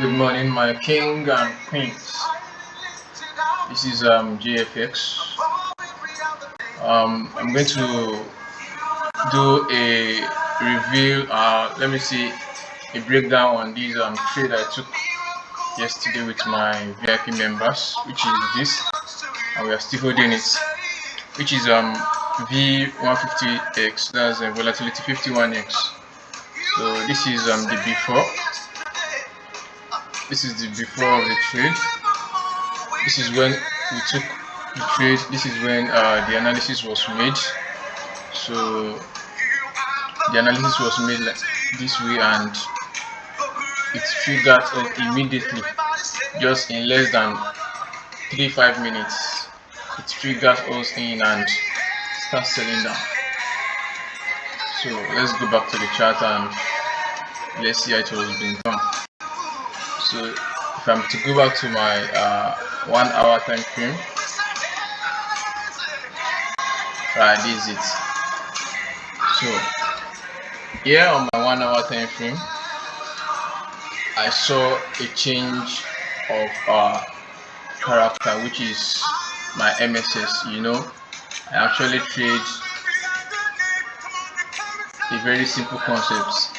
Good morning, my king and queens. This is GFX. I'm going to do a review. Let me see a breakdown on these trade I took yesterday with my VIP members, which is this, and we are still holding it, which is V150X. That's a volatility 51X. So this is the before. This is the before of the trade. This is when we took the trade. This is when the analysis was made. So the analysis was made like this way, and it triggered immediately, just in less than 3-5 minutes. It triggers us in and starts selling down. So let's go back to the chart and let's see how it was being done. So if I'm to go back to my 1 hour time frame, right, this is it. So here on my 1 hour time frame, I saw a change of character, which is my MSS. I actually trade a very simple concept.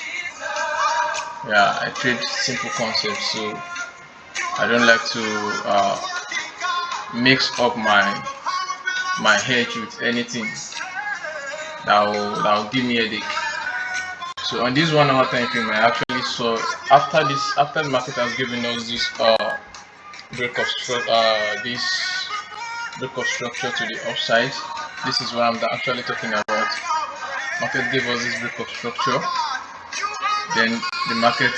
Yeah, I trade simple concepts, so I don't like to mix up my hedge with anything that will give me a headache. So on this 1 hour time frame, I actually saw after the market has given us this break of structure to the upside. This is what I'm actually talking about. Market gave us this break of structure, then the market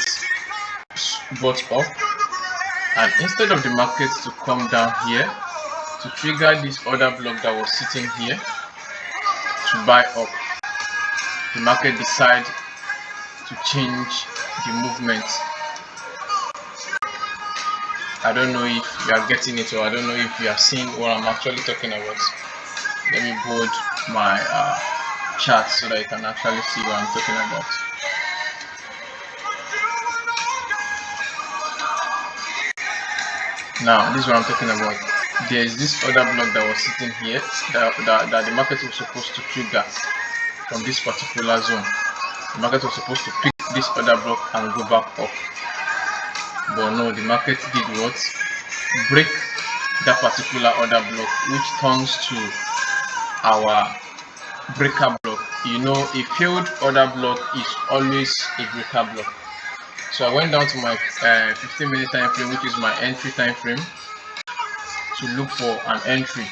bought up, and instead of the market to come down here to trigger this other block that was sitting here to buy up, the market decided to change the movement. I don't know if you are getting it, or I don't know if you are seeing what I'm actually talking about. Let me bold my chart so that you can actually see what I'm talking about. Now, this is what I'm talking about. There is this other block that was sitting here that the market was supposed to trigger from this particular zone. The market was supposed to pick this other block and go back up. But no, the market did what? Break that particular other block, which turns to our breaker block. A failed order block is always a breaker block. So I went down to my 15-minute time frame, which is my entry time frame, to look for an entry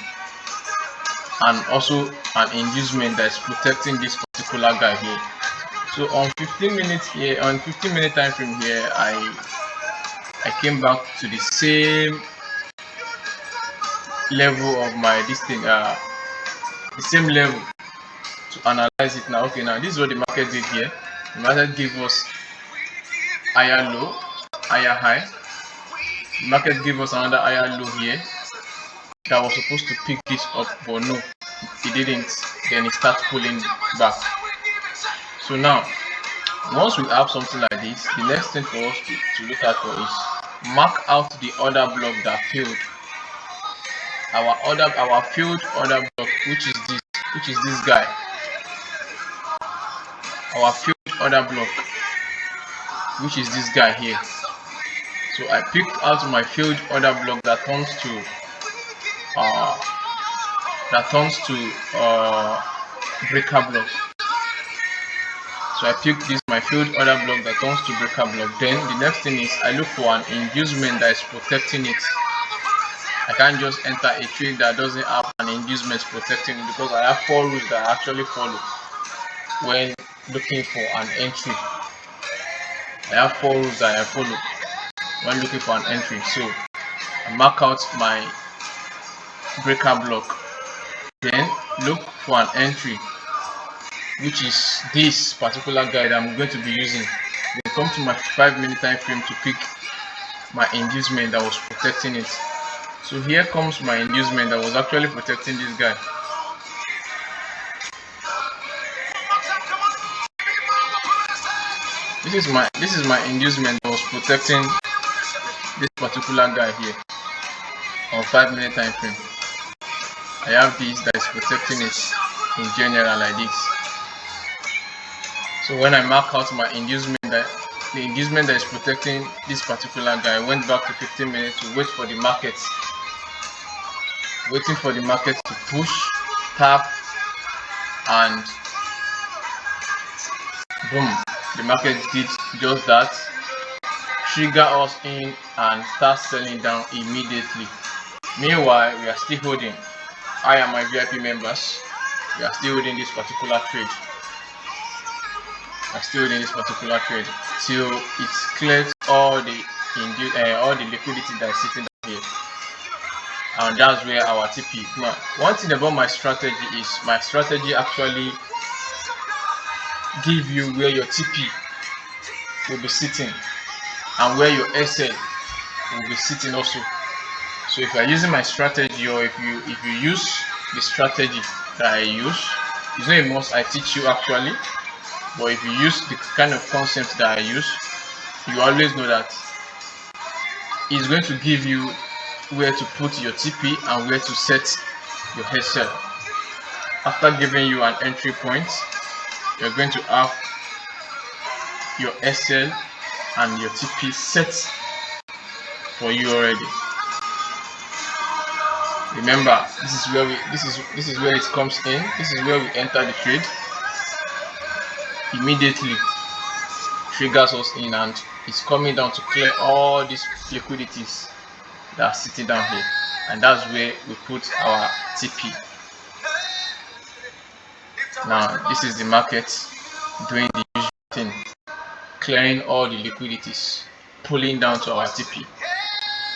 and also an inducement that is protecting this particular guy here. So on 15-minute time frame here, I came back to the same level of my the same level to analyze it now. Okay, now this is what the market did here. The market gave us higher low, higher high. The market gave us another higher low here that was supposed to pick this up, but no, it didn't. Then it starts pulling back. So now, once we have something like this, the next thing for us to look at for is mark out the order block that failed. Our failed order block, which is this guy. Our failed order block, which is this guy here. So I picked out my failed order block that turns to breaker block. So I picked this my failed order block that turns to breaker block. Then the next thing is I look for an inducement that is protecting it. I can't just enter a trade that doesn't have an inducement protecting it, because I have 4 rules that I actually follow when looking for an entry. I have 4 rules that I follow when looking for an entry. So I mark out my breaker block, then look for an entry, which is this particular guide I'm going to be using. Then come to my 5-minute time frame to pick my inducement that was protecting it. So here comes my inducement that was actually protecting this guy. This is my inducement that was protecting this particular guy here on 5-minute time frame. I have this that is protecting it in general like this. So when I mark out my inducement, that the inducement that is protecting this particular guy, I went back to 15 minutes to wait for the market, waiting for the market to push, tap, and boom, the market did just that, trigger us in and start selling down immediately. Meanwhile, we are still holding. I and my VIP members, we are still holding this particular trade. We are still holding this particular trade till it clears all the liquidity that is sitting down here, and that's where our TP. Now, one thing about my strategy is my strategy actually give you where your TP will be sitting and where your SL will be sitting also. So if you are using my strategy, or if you use the strategy that I use, it's not a must I teach you actually, but if you use the kind of concepts that I use, you always know that it's going to give you where to put your TP and where to set your SL. After giving you an entry point, you're going to have your SL and your TP set for you already. Remember, this is where it comes in. This is where we enter the trade. Immediately triggers us in, and it's coming down to clear all these liquidities that are sitting down here, and that's where we put our TP. Now this is the market doing the usual thing, clearing all the liquidities, pulling down to our TP.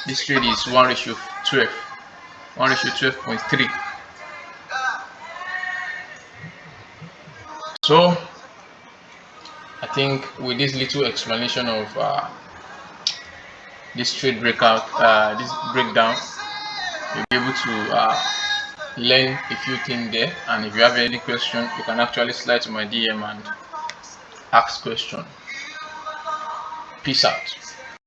This trade is 1:12, 1:12.3. So I think with this little explanation of this trade breakout, this breakdown, you'll be able to learn a few things there. And if you have any question, you can actually slide to my DM and ask question. Peace out.